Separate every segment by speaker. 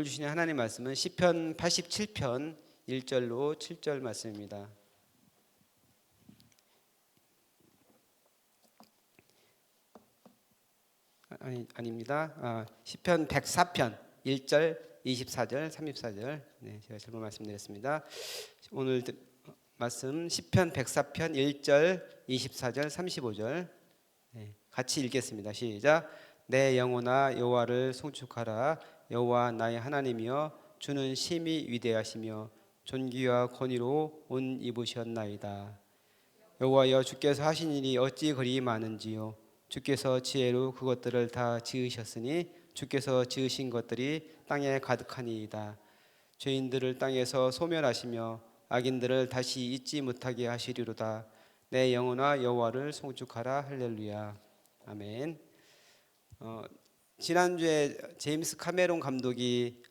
Speaker 1: 주시는 하나님 말씀은 시편 87편 1절로 7절 말씀입니다. 아닙니다. 시편 104편 1절, 24절, 34절. 제가 잘못 말씀드렸습니다. 오늘 말씀 시편 104편 1절, 24절, 35절. 같이 읽겠습니다. 시작. 내 영혼아 여호와를 송축하라. 여호와 나의 하나님이여 주는 심히 위대하시며 존귀와 권위로 옷 입으셨나이다. 여호와여 주께서 하신 일이 어찌 그리 많은지요. 주께서 지혜로 그것들을 다 지으셨으니 주께서 지으신 것들이 땅에 가득하니이다. 죄인들을 땅에서 소멸하시며 악인들을 다시 잊지 못하게 하시리로다. 내 영혼아 여호와를 송축하라. 할렐루야. 아멘. 지난주에 제임스 카메론 감독이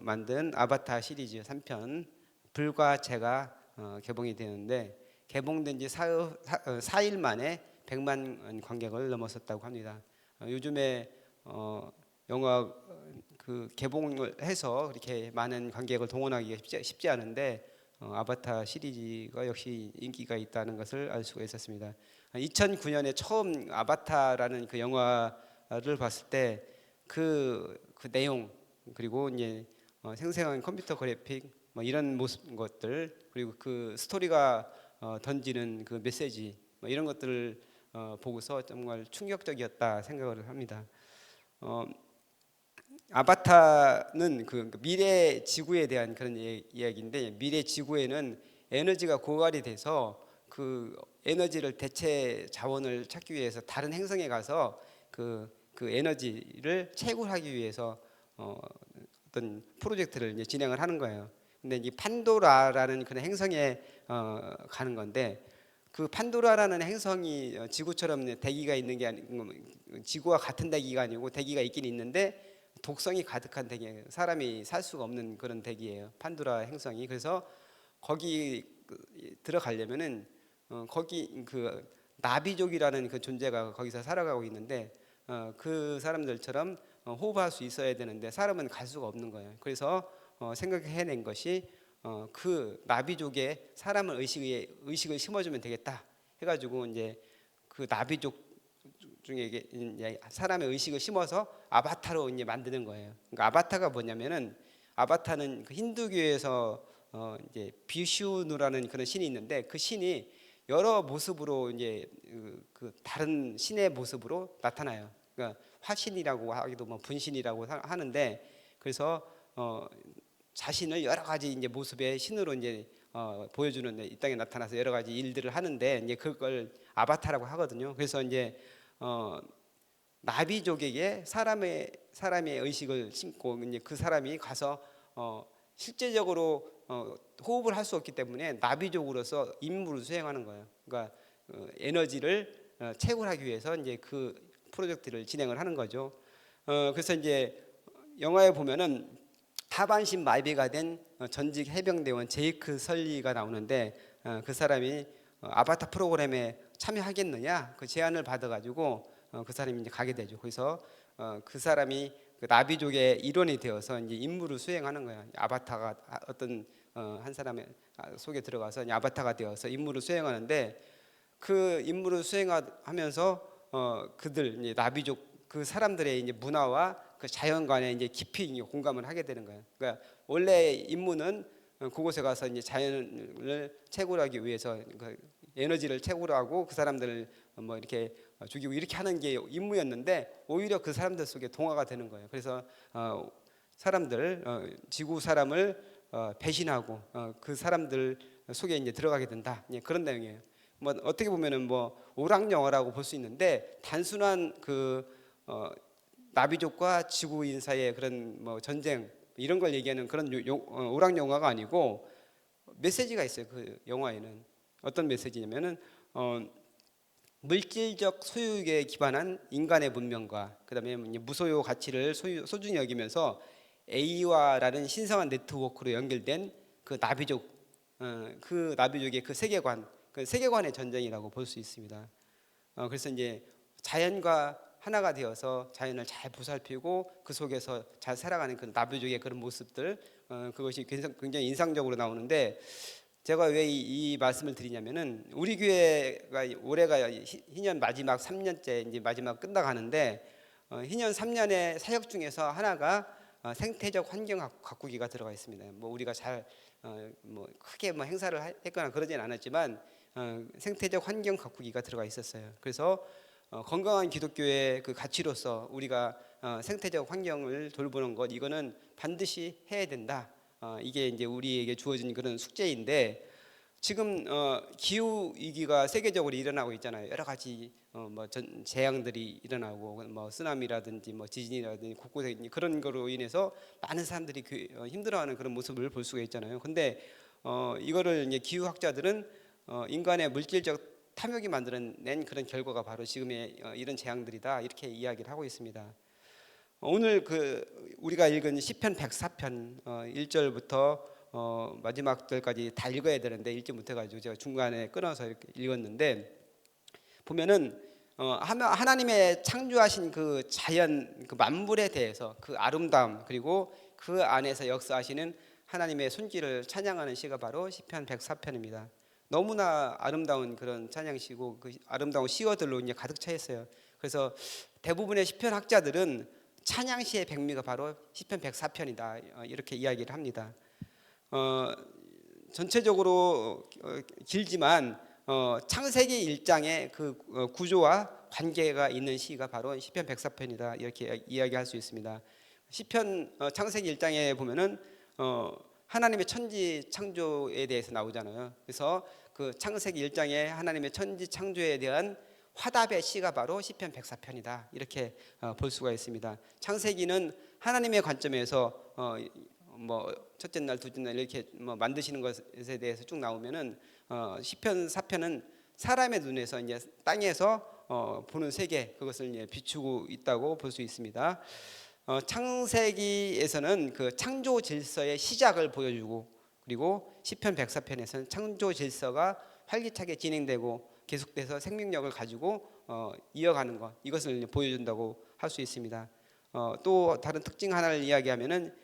Speaker 1: 만든 아바타 시리즈 3편 불과 제가 개봉이 되는데 개봉된 지 4일 만에 100만 관객을 넘어섰다고 합니다. 요즘에 영화 그 개봉을 해서 그렇게 많은 관객을 동원하기가 쉽지 않은데 아바타 시리즈가 역시 인기가 있다는 것을 알 수가 있었습니다. 2009년에 처음 아바타라는 그 영화를 봤을 때 그 내용 그리고 이제 생생한 컴퓨터 그래픽 뭐 이런 것들 그리고 그 스토리가 던지는 그 메시지 뭐 이런 것들을 보고서 정말 충격적이었다 생각을 합니다. 아바타는 그 미래 지구에 대한 그런 이야기인데 미래 지구에는 에너지가 고갈이 돼서 그 에너지를 대체 자원을 찾기 위해서 다른 행성에 가서 그 에너지를 채굴하기 위해서 어떤 프로젝트를 이제 진행을 하는 거예요. 근데 이 판도라라는 그런 행성에 가는 건데 그 판도라라는 행성이 지구처럼 대기가 있는 게 아니고 지구와 같은 대기가 아니고 대기가 있긴 있는데 독성이 가득한 대기, 사람이 살 수가 없는 그런 대기예요. 판도라 행성이. 그래서 거기 들어가려면은 거기 그 나비족이라는 그 존재가 거기서 살아가고 있는데 그 사람들처럼 호흡할 수 있어야 되는데 사람은 갈 수가 없는 거예요. 그래서 생각해낸 것이 그 나비족에 사람을 의식을 심어주면 되겠다 해가지고 이제 그 나비족 중에 사람의 의식을 심어서 아바타로 이제 만드는 거예요. 그러니까 아바타가 뭐냐면은 아바타는 그 힌두교에서 이제 비슈누라는 그런 신이 있는데 그 신이 여러 모습으로 이제 그 다른 신의 모습으로 나타나요. 그러니까 화신이라고 하기도 뭐 분신이라고 하는데 그래서 자신을 여러 가지 이제 모습의 신으로 이제 보여주는 이 땅에 나타나서 여러 가지 일들을 하는데 이제 그걸 아바타라고 하거든요. 그래서 이제 나비족에게 사람의 의식을 심고 이제 그 사람이 가서 실제적으로 호흡을 할 수 없기 때문에 나비족으로서 임무를 수행하는 거예요. 그러니까 에너지를 채굴하기 위해서 이제 그 프로젝트를 진행을 하는 거죠. 그래서 이제 영화에 보면은 하반신 마비가 된 전직 해병대원 제이크 설리가 나오는데 그 사람이 아바타 프로그램에 참여하겠느냐 그 제안을 받아가지고 그 사람이 이제 가게 되죠. 그래서 그 사람이 그 나비족의 일원이 되어서 이제 임무를 수행하는 거예요. 아바타가 어떤 한 사람의 속에 들어가서 아바타가 되어서 임무를 수행하는데 그 임무를 수행하면서 그들 이제 나비족 그 사람들의 이제 문화와 그 자연관에 이제 깊이 공감을 하게 되는 거예요. 그러니까 원래 임무는 그곳에 가서 이제 자연을 채굴하기 위해서 그 에너지를 채굴하고 그 사람들을 뭐 이렇게 죽이고 이렇게 하는 게 임무였는데 오히려 그 사람들 속에 동화가 되는 거예요. 그래서 사람들 지구 사람을 배신하고 그 사람들 속에 이제 들어가게 된다. 그런 내용이에요. 뭐 어떻게 보면은 뭐 오락 영화라고 볼 수 있는데 단순한 그 나비족과 지구인 사이의 그런 뭐 전쟁 이런 걸 얘기하는 그런 오락 영화가 아니고 메시지가 있어요. 그 영화에는 어떤 메시지냐면은 물질적 소유에 기반한 인간의 문명과 그다음에 무소유 가치를 소중히 여기면서 A와라는 신성한 네트워크로 연결된 그 나비족, 그 나비족의 그 세계관의 전쟁이라고 볼 수 있습니다. 그래서 이제 자연과 하나가 되어서 자연을 잘 보살피고 그 속에서 잘 살아가는 그 나부족의 그런 모습들, 그것이 굉장히 인상적으로 나오는데, 제가 왜 이 말씀을 드리냐면은 우리 교회가 올해가 희년 마지막 3년째 이제 마지막 끝나가는데, 희년 3년의 사역 중에서 하나가 생태적 환경 가꾸기가 들어가 있습니다. 뭐 우리가 잘 뭐 크게 뭐 행사를 했거나 그러진 않았지만 생태적 환경 가꾸기가 들어가 있었어요. 그래서 건강한 기독교의 그 가치로서 우리가 생태적 환경을 돌보는 것, 이거는 반드시 해야 된다. 이게 이제 우리에게 주어진 그런 숙제인데, 지금 기후 위기가 세계적으로 일어나고 있잖아요. 여러 가지 뭐 재앙들이 일어나고, 뭐 쓰나미라든지 뭐 지진이라든지 곳곳에 그런 거로 인해서 많은 사람들이 힘들어하는 그런 모습을 볼 수가 있잖아요. 근데 이거를 이제 기후학자들은 인간의 물질적 탐욕이 만들어낸 그런 결과가 바로 지금의 이런 재앙들이다, 이렇게 이야기를 하고 있습니다. 오늘 우리가 읽은 시편 104편 1절부터 마지막 절까지 다 읽어야 되는데 읽지 못해가지고 제가 중간에 끊어서 이렇게 읽었는데, 보면은 하나님의 창조하신 그 자연, 그 만물에 대해서 그 아름다움, 그리고 그 안에서 역사하시는 하나님의 손길을 찬양하는 시가 바로 시편 104편입니다. 너무나 아름다운 그런 찬양시고 그 아름다운 시어들로 이제 가득 차 있어요. 그래서 대부분의 시편 학자들은 찬양시의 백미가 바로 시편 104편이다, 이렇게 이야기를 합니다. 전체적으로 길지만 창세기 1장의 그 구조와 관계가 있는 시가 바로 시편 104편이다, 이렇게 이야기할 수 있습니다. 시편 창세기 1장에 보면은 하나님의 천지 창조에 대해서 나오잖아요. 그래서 그 창세기 1장에 하나님의 천지 창조에 대한 화답의 시가 바로 시편 104편이다, 이렇게 볼 수가 있습니다. 창세기는 하나님의 관점에서 뭐 첫째 날, 둘째 날 이렇게 뭐 만드시는 것에 대해서 쭉 나오면은 시편 4편은 사람의 눈에서 이제 땅에서 보는 세계, 그것을 이제 비추고 있다고 볼 수 있습니다. 창세기에서는 그 창조 질서의 시작을 보여주고, 그리고 시편 104편에서는 창조 질서가 활기차게 진행되고 계속돼서 생명력을 가지고 이어가는 것, 이것을 보여준다고 할 수 있습니다. 또 다른 특징 하나를 이야기하면은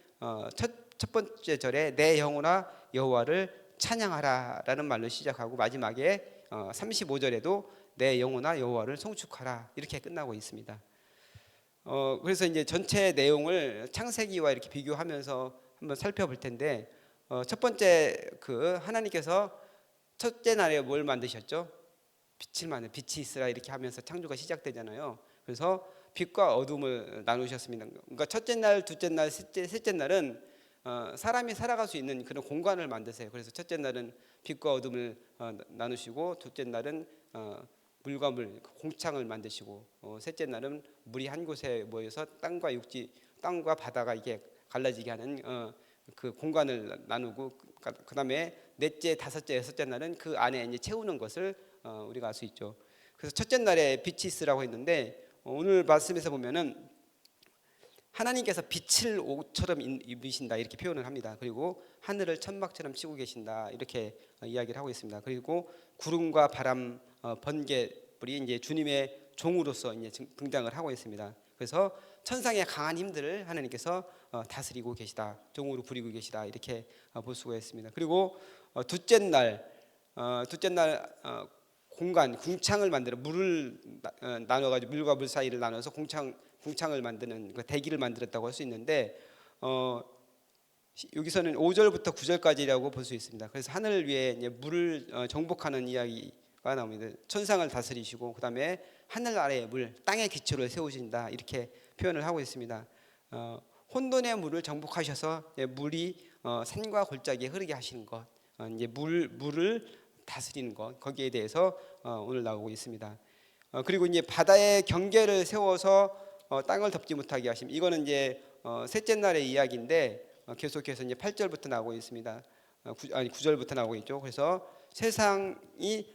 Speaker 1: 첫 번째 절에 내 영혼아 여호와를 찬양하라라는 말로 시작하고, 마지막에 35절에도 내 영혼아 여호와를 송축하라, 이렇게 끝나고 있습니다. 그래서 이제 전체 내용을 창세기와 이렇게 비교하면서 한번 살펴볼 텐데, 첫 번째 하나님께서 첫째 날에 뭘 만드셨죠? 빛이 있으라, 이렇게 하면서 창조가 시작되잖아요. 그래서 빛과 어둠을 나누셨습니다. 그러니까 첫째 날, 둘째 날, 셋째 날은 사람이 살아갈 수 있는 그런 공간을 만드세요. 그래서 첫째 날은 빛과 어둠을 나누시고, 둘째 날은 물과 물, 공창을 만드시고, 셋째 날은 물이 한 곳에 모여서 땅과 육지, 땅과 바다가 이게 갈라지게 하는 그 공간을 나누고, 그다음에 넷째, 다섯째, 여섯째 날은 그 안에 이제 채우는 것을 우리가 알 수 있죠. 그래서 첫째 날에 빛이 있으라고 했는데, 오늘 말씀에서 보면은 하나님께서 빛을 옷처럼 입으신다, 이렇게 표현을 합니다. 그리고 하늘을 천막처럼 치고 계신다, 이렇게 이야기를 하고 있습니다. 그리고 구름과 바람, 번개불이 이제 주님의 종으로서 이제 등장을 하고 있습니다. 그래서 천상의 강한 힘들을 하나님께서 다스리고 계시다, 종으로 부리고 계시다, 이렇게 볼 수가 있습니다. 그리고 둘째 날 공간, 궁창을 만들어 물을 나눠가지고 물과 물 사이를 나눠서 궁창을 만드는 그 대기를 만들었다고 할 수 있는데, 여기서는 5절부터 9절까지라고 볼 수 있습니다. 그래서 하늘 위에 이제 물을 정복하는 이야기가 나옵니다. 천상을 다스리시고, 그다음에 하늘 아래의 물, 땅의 기초를 세우신다, 이렇게 표현을 하고 있습니다. 혼돈의 물을 정복하셔서 물이 산과 골짜기에 흐르게 하시는 것, 이제 물을 다스리는 것, 거기에 대해서 오늘 나오고 있습니다. 그리고 이제 바다의 경계를 세워서 땅을 덮지 못하게 하심. 이거는 이제 셋째 날의 이야기인데, 계속해서 이제 8절부터 나오고 있습니다. 9절부터 나오고 있죠. 그래서 세상이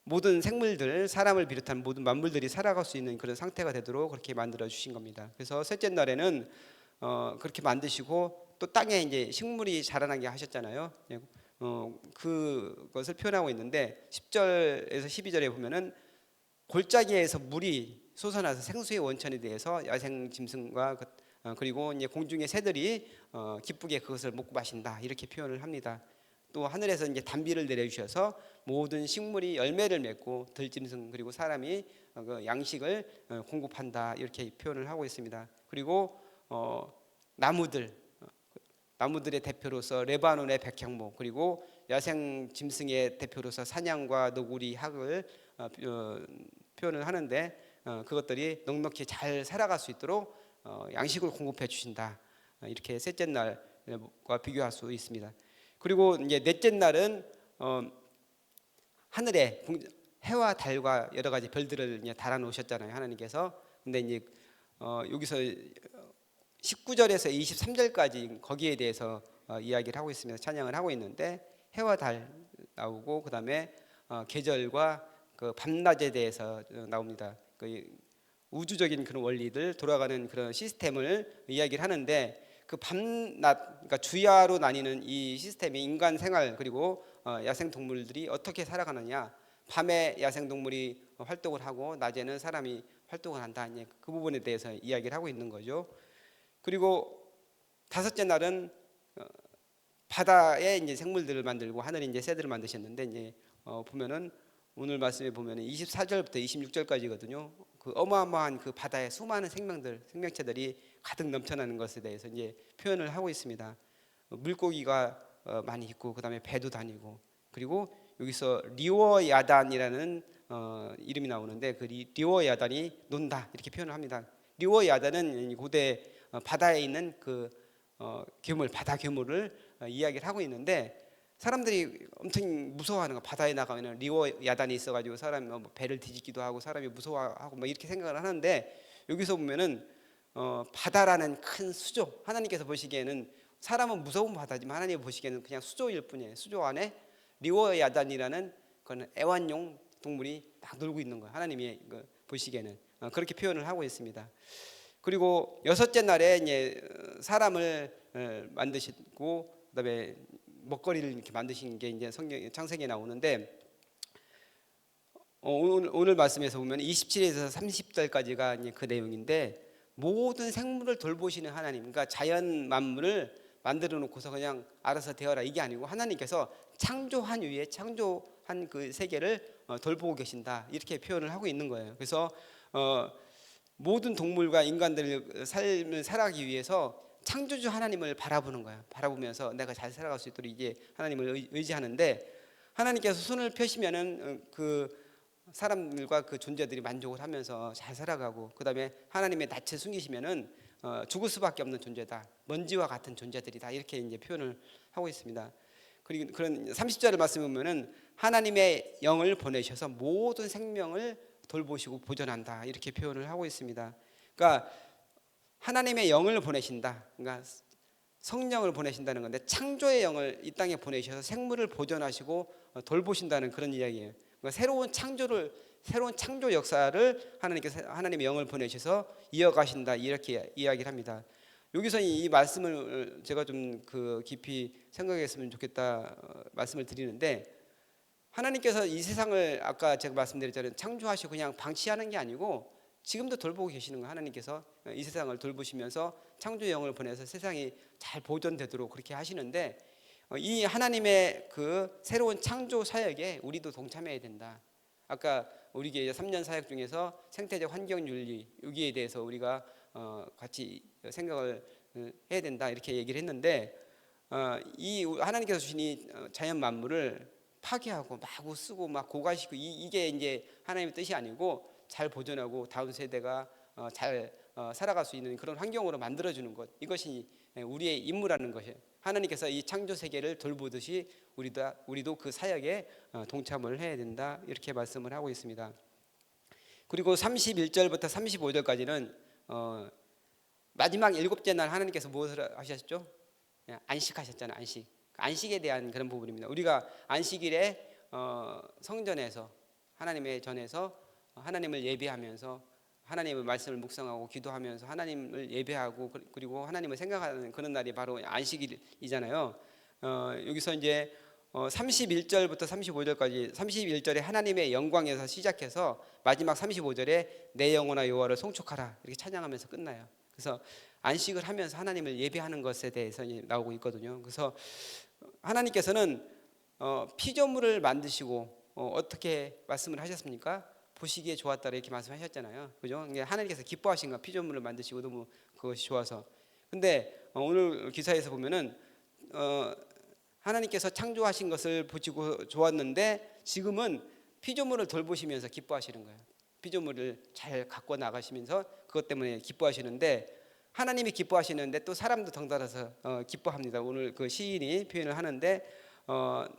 Speaker 1: 모든 생물들, 사람을 비롯한 모든 만물들이 살아갈 수 있는 그런 상태가 되도록 그렇게 만들어 주신 겁니다. 그래서 셋째 날에는 그렇게 만드시고, 또 땅에 이제 식물이 자라나게 하셨잖아요. 그것을 표현하고 있는데, 10절에서 12절에 보면은 골짜기에서 물이 솟아나서 생수의 원천에 대해서 야생 짐승과 그리고 이제 공중의 새들이 기쁘게 그것을 먹고 마신다 이렇게 표현을 합니다. 또 하늘에서 이제 단비를 내려주셔서 모든 식물이 열매를 맺고 들짐승 그리고 사람이 그 양식을 공급한다 이렇게 표현을 하고 있습니다. 그리고 나무들의 대표로서 레바논의 백향목 그리고 야생 짐승의 대표로서 사냥과 너구리 학을 표현을 하는데 그것들이 넉넉히 잘 살아갈 수 있도록 양식을 공급해 주신다. 이렇게 셋째 날과 비교할 수 있습니다. 그리고 이제 넷째 날은 하늘에 해와 달과 여러 가지 별들을 이제 달아 놓으셨잖아요, 하나님께서. 근데 이제 여기서 19절에서 23절까지 거기에 대해서 이야기를 하고 있습니다. 찬양을 하고 있는데 해와 달 나오고 그다음에 계절과 그 밤낮에 대해서 나옵니다. 그 우주적인 그런 원리들 돌아가는 그런 시스템을 이야기를 하는데 그 밤낮 그러니까 주야로 나뉘는 이 시스템이 인간 생활 그리고 야생 동물들이 어떻게 살아가느냐 밤에 야생 동물이 활동을 하고 낮에는 사람이 활동을 한다 그 부분에 대해서 이야기를 하고 있는 거죠. 그리고 다섯째 날은 바다에 이제 생물들을 만들고 하늘에 이제 새들을 만드셨는데 이제 보면은 오늘 말씀에 보면은 24절부터 26절까지거든요. 그 어마어마한 그 바다의 수많은 생명체들이 가득 넘쳐나는 것에 대해서 이제 표현을 하고 있습니다. 물고기가 많이 있고 그다음에 배도 다니고 그리고 여기서 리워야단이라는 이름이 나오는데 그 리워야단이 논다 이렇게 표현을 합니다. 리워야단은 고대 바다에 있는 그 괴물 바다 괴물을 이야기를 하고 있는데 사람들이 엄청 무서워하는 거 바다에 나가면 리워 야단이 있어가지고 사람이 뭐 배를 뒤집기도 하고 사람이 무서워하고 뭐 이렇게 생각을 하는데 여기서 보면은 바다라는 큰 수조 하나님께서 보시기에는 사람은 무서운 바다지만 하나님 보시기에는 그냥 수조일 뿐이에요. 수조 안에 리워 야단이라는 그런 애완용 동물이 막 놀고 있는 거예요. 하나님이 보시기에는 그렇게 표현을 하고 있습니다. 그리고 여섯째 날에 이제 사람을 만드시고 그다음에 먹거리를 이렇게 만드신 게 이제 성경 창세기에 나오는데 오늘 말씀에서 보면 27에서 30절까지가 이제 그 내용인데 모든 생물을 돌보시는 하나님, 그러니까 자연 만물을 만들어 놓고서 그냥 알아서 되어라 이게 아니고 하나님께서 창조한 위에 창조한 그 세계를 돌보고 계신다 이렇게 표현을 하고 있는 거예요. 그래서 모든 동물과 인간들의 삶을 살아가기 위해서 창조주 하나님을 바라보는 거예요. 바라보면서 내가 잘 살아갈 수 있도록 이제 하나님을 의지하는데 하나님께서 손을 펴시면은 그 사람들과 그 존재들이 만족을 하면서 잘 살아가고 그다음에 하나님의 낯을 숨기시면은 죽을 수밖에 없는 존재다. 먼지와 같은 존재들이다. 이렇게 이제 표현을 하고 있습니다. 그리고 그런 30절을 말씀 보면은 하나님의 영을 보내셔서 모든 생명을 돌보시고 보존한다. 이렇게 표현을 하고 있습니다. 그러니까 하나님의 영을 보내신다. 그러니까 성령을 보내신다는 건데 창조의 영을 이 땅에 보내셔서 생물을 보존하시고 돌보신다는 그런 이야기예요. 그러니까 새로운 창조 역사를 하나님의 영을 보내셔서 이어가신다 이렇게 이야기를 합니다. 여기서 이 말씀을 제가 좀 깊이 생각했으면 좋겠다 말씀을 드리는데 하나님께서 이 세상을 아까 제가 말씀드렸잖아요. 창조하시고 그냥 방치하는 게 아니고 지금도 돌보고 계시는 거예요. 하나님께서 이 세상을 돌보시면서 창조의 영을 보내서 세상이 잘 보존되도록 그렇게 하시는데 이 하나님의 그 새로운 창조 사역에 우리도 동참해야 된다. 아까 우리 교회 3년 사역 중에서 생태적 환경윤리 여기에 대해서 우리가 같이 생각을 해야 된다 이렇게 얘기를 했는데 이 하나님께서 주신 이 자연 만물을 파괴하고 마구 쓰고 막 고갈시키고 이게 이제 하나님의 뜻이 아니고 잘 보존하고 다음 세대가 잘 살아갈 수 있는 그런 환경으로 만들어주는 것 이것이 우리의 임무라는 것이에요. 하나님께서 이 창조 세계를 돌보듯이 우리도 그 사역에 동참을 해야 된다 이렇게 말씀을 하고 있습니다. 그리고 31절부터 35절까지는 마지막 일곱째 날 하나님께서 무엇을 하셨죠? 안식하셨잖아요. 안식에 대한 그런 부분입니다. 우리가 안식일에 성전에서 하나님의 전에서 하나님을 예배하면서 하나님의 말씀을 묵상하고 기도하면서 하나님을 예배하고 그리고 하나님을 생각하는 그런 날이 바로 안식일이잖아요. 여기서 이제 31절부터 35절까지 31절에 하나님의 영광에서 시작해서 마지막 35절에 내 영혼아 여호와를 송축하라 이렇게 찬양하면서 끝나요. 그래서 안식을 하면서 하나님을 예배하는 것에 대해서 나오고 있거든요. 그래서 하나님께서는 피조물을 만드시고 어떻게 말씀을 하셨습니까? 보시기에 좋았다 이렇게 말씀하셨잖아요. 그죠? 하나님께서 기뻐하신 거 피조물을 만드시고 너무 그것이 좋아서. 근데 오늘 기사에서 보면은 하나님께서 창조하신 것을 보시고 좋았는데 지금은 피조물을 돌보시면서 기뻐하시는 거예요. 피조물을 잘 갖고 나가시면서 그것 때문에 기뻐하시는데 하나님이 기뻐하시는데 또 사람도 덩달아서 기뻐합니다. 오늘 그 시인이 표현을 하는데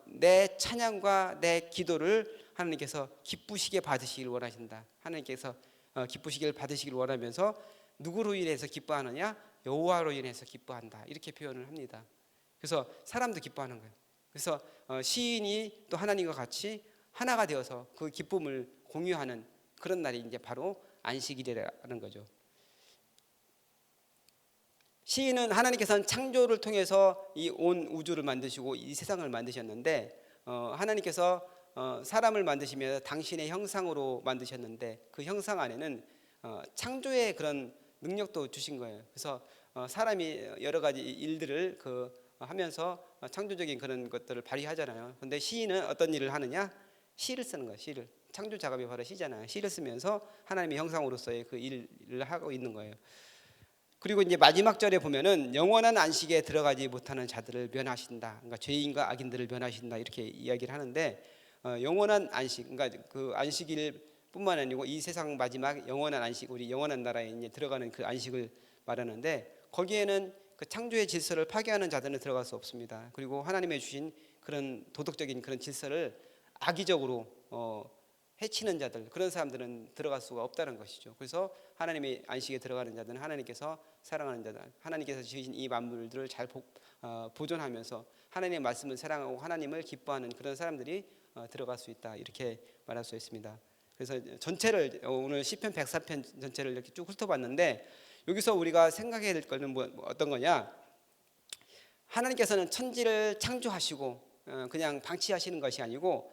Speaker 1: 내 찬양과 내 기도를 하나님께서 기쁘시게 받으시길 원하신다. 하나님께서 기쁘시길 받으시길 원하면서 누구로 인해서 기뻐하느냐? 여호와로 인해서 기뻐한다. 이렇게 표현을 합니다. 그래서 사람도 기뻐하는 거예요. 그래서 시인이 또 하나님과 같이 하나가 되어서 그 기쁨을 공유하는 그런 날이 이제 바로 안식일이라는 거죠. 시인은 하나님께서는 창조를 통해서 이 온 우주를 만드시고 이 세상을 만드셨는데 하나님께서 사람을 만드시면서 당신의 형상으로 만드셨는데 그 형상 안에는 창조의 그런 능력도 주신 거예요. 그래서 사람이 여러 가지 일들을 하면서 창조적인 그런 것들을 발휘하잖아요. 근데 시인은 어떤 일을 하느냐? 시를 쓰는 거예요. 시를. 창조 작업이 바로 시잖아요. 시를 쓰면서 하나님의 형상으로서의 그 일을 하고 있는 거예요. 그리고 이제 마지막 절에 보면은 영원한 안식에 들어가지 못하는 자들을 면하신다. 그러니까 죄인과 악인들을 면하신다 이렇게 이야기를 하는데 영원한 안식, 그러니까 그 안식일뿐만 아니고 이 세상 마지막 영원한 안식, 우리 영원한 나라에 이제 들어가는 그 안식을 말하는데 거기에는 그 창조의 질서를 파괴하는 자들은 들어갈 수 없습니다. 그리고 하나님의 주신 그런 도덕적인 그런 질서를 악의적으로 해치는 자들, 그런 사람들은 들어갈 수가 없다는 것이죠. 그래서 하나님의 안식에 들어가는 자들은 하나님께서 사랑하는 자들, 하나님께서 지으신 이 만물들을 잘 보존하면서 하나님의 말씀을 사랑하고 하나님을 기뻐하는 그런 사람들이 들어갈 수 있다 이렇게 말할 수 있습니다. 그래서 전체를 오늘 시편 104편 전체를 이렇게 쭉 훑어봤는데 여기서 우리가 생각해야 될 것은 어떤 거냐? 하나님께서는 천지를 창조하시고 그냥 방치하시는 것이 아니고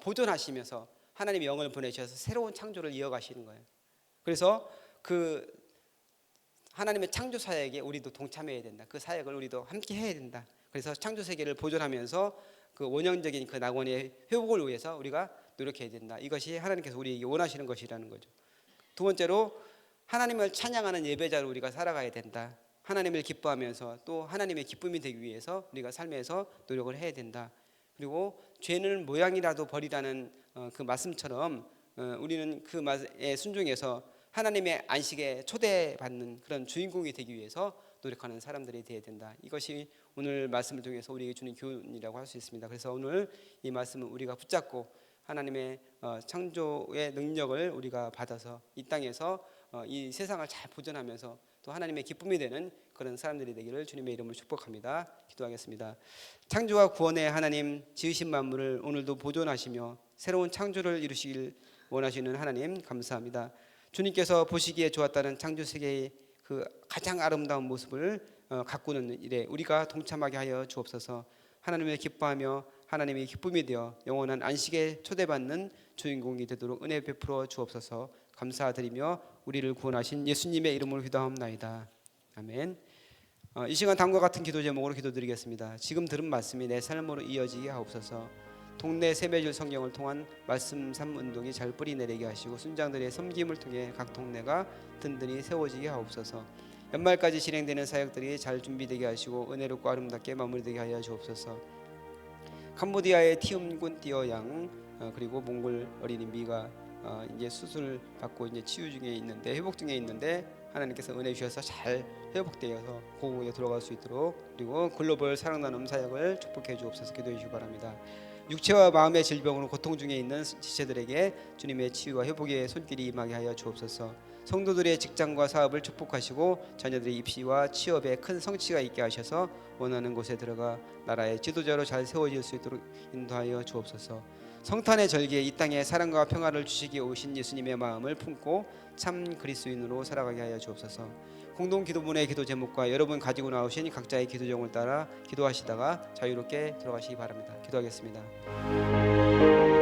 Speaker 1: 보존하시면서 하나님의 영을 보내셔서 새로운 창조를 이어가시는 거예요. 그래서 그 하나님의 창조 사역에 우리도 동참해야 된다. 그 사역을 우리도 함께 해야 된다. 그래서 창조 세계를 보존하면서 그 원형적인 그 낙원의 회복을 위해서 우리가 노력해야 된다. 이것이 하나님께서 우리에게 원하시는 것이라는 거죠. 두 번째로 하나님을 찬양하는 예배자로 우리가 살아가야 된다. 하나님을 기뻐하면서 또 하나님의 기쁨이 되기 위해서 우리가 삶에서 노력을 해야 된다. 그리고 죄는 모양이라도 버리라는 그 말씀처럼 우리는 그 말에 순종해서 하나님의 안식에 초대받는 그런 주인공이 되기 위해서 노력하는 사람들이 되어야 된다. 이것이 오늘 말씀을 통해서 우리에게 주는 교훈이라고 할 수 있습니다. 그래서 오늘 이 말씀을 우리가 붙잡고 하나님의 창조의 능력을 우리가 받아서 이 땅에서 이 세상을 잘 보존하면서 또 하나님의 기쁨이 되는 그런 사람들이 되기를 주님의 이름으로 축복합니다. 기도하겠습니다. 창조와 구원의 하나님, 지으신 만물을 오늘도 보존하시며 새로운 창조를 이루시길 원하시는 하나님 감사합니다. 주님께서 보시기에 좋았다는 창조 세계의 그 가장 아름다운 모습을 가꾸는 일에 우리가 동참하게 하여 주옵소서. 하나님을 기뻐하며 하나님의 기쁨이 되어 영원한 안식에 초대받는 주인공이 되도록 은혜 베풀어 주옵소서. 감사드리며 우리를 구원하신 예수님의 이름으로 기도하옵나이다. 아멘. 이 시간 다음과 같은 기도 제목으로 기도드리겠습니다. 지금 들은 말씀이 내 삶으로 이어지게 하옵소서. 동네 세배줄 성경을 통한 말씀 삶 운동이 잘 뿌리 내리게 하시고 순장들의 섬김을 통해 각 동네가 든든히 세워지게 하옵소서. 연말까지 진행되는 사역들이 잘 준비되게 하시고 은혜롭고 아름답게 마무리되게 하여 주옵소서. 캄보디아의 티움군 띠어양 그리고 몽골 어린이 미가 이제 수술 받고 이제 치유 중에 있는데 회복 중에 있는데 하나님께서 은혜 주셔서 잘 회복되어서 고국에 들어갈 수 있도록 그리고 글로벌 사랑 나눔 사역을 축복해 주옵소서. 기도해 주시기 바랍니다. 육체와 마음의 질병으로 고통 중에 있는 지체들에게 주님의 치유와 회복의 손길이 임하게 하여 주옵소서. 성도들의 직장과 사업을 축복하시고 자녀들의 입시와 취업에 큰 성취가 있게 하셔서 원하는 곳에 들어가 나라의 지도자로 잘 세워질 수 있도록 인도하여 주옵소서. 성탄의 절기에 이 땅에 사랑과 평화를 주시기 오신 예수님의 마음을 품고 참 그리스도인으로 살아가게 하여 주옵소서. 공동 기도문의 기도 제목과 여러분 가지고 나오신 각자의 기도 제목을 따라 기도하시다가 자유롭게 들어가시기 바랍니다. 기도하겠습니다.